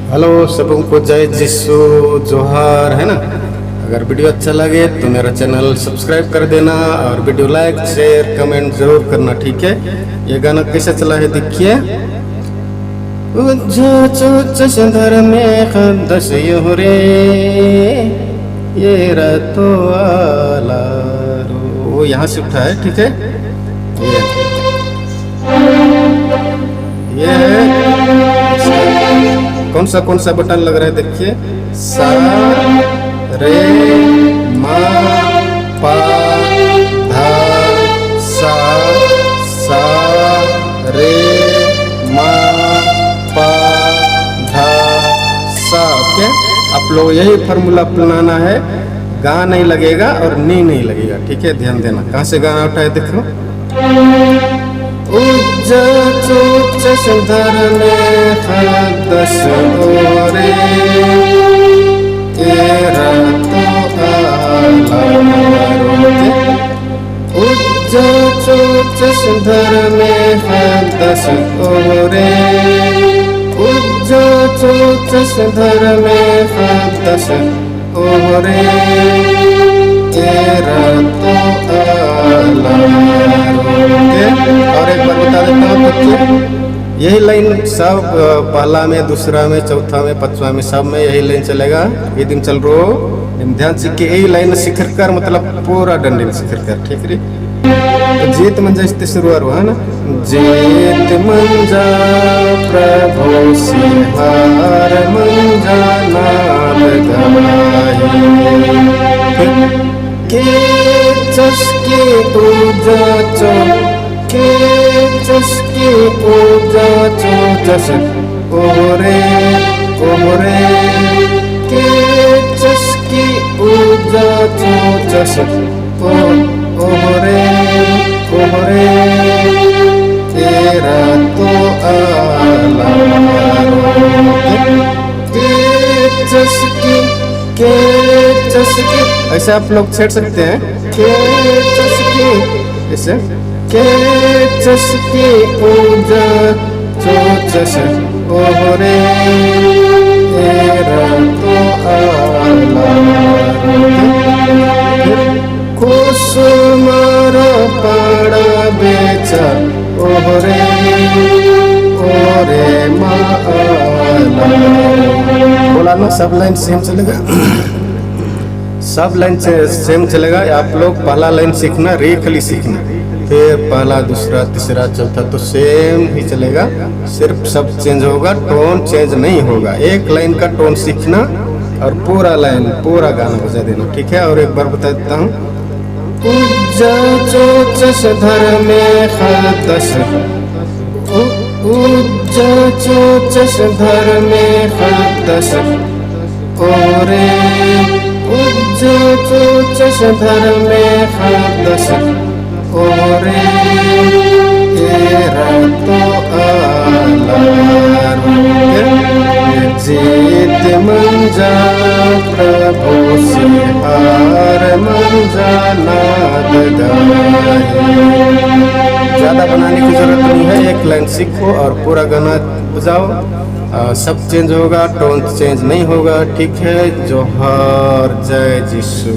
Hello सबको जय जिसु जोहार, है ना। अगर वीडियो अच्छा लगे तो मेरा चैनल सब्सक्राइब कर देना और वीडियो लाइक शेयर कमेंट जरूर करना, ठीक है। ये गाना कैसे चला है देखिए। वो यहाँ से उठा है, ठीक है। ये कौन सा बटन लग रहा है देखिए। सा रे मा पा धा सा रे मा पा धा सा। ओके, आप लोग यही फार्मूला अपनाना है। गा नहीं लगेगा और नी नहीं लगेगा, ठीक है। ध्यान देना। कहाँ से गाना उठाए देखो। और एक बार बता देता हूँ बच्चे, यही लाइन सब पहला में, दूसरा में, चौथा में, पांचवा में, सब में यही लाइन चलेगा। ये दिन चल रो ध्यान से कि यही लाइन शिखर कर, मतलब पूरा डंडी में शिखर कर, ठीक है। तो जीत मंजा इससे शुरुआत हुआ ना। जीत मंजा प्रभु सिहार मंजा नाम गाई के चस्की पूजा चो के चस्की पूजा चो जस ओरे ओरे के चस्की पूजा चो जस ओरे ओरे तेरा तो आला के चस्की के चस्की। ऐसे आप लोग छेड़ सकते हैं। के चस्की ऐसे के चस्की पूजा चो चस ओरे बोला ना सब लाइन सेम चलेगा। सब लाइन सेम चलेगा। आप लोग पहला लाइन सीखना, रे खाली सीखना, फिर पहला दूसरा तीसरा चौथा तो सेम ही चलेगा, सिर्फ सब चेंज होगा, टोन चेंज नहीं होगा। एक लाइन का टोन सीखना और पूरा लाइन पूरा गाना बजा देना, ठीक है। और एक बार बता देता हूँ, धर में खदस, धर में खदस, ओरे धर में खदस, ओरे तो जीत मंजा प्रभु से हार मंजा नाद गाए। ज़्यादा बनाने की जरूरत नहीं है, एक लाइन सीखो और पूरा गाना बजाओ। सब चेंज होगा, टोन चेंज नहीं होगा, ठीक है। जोहार, जय यीशु।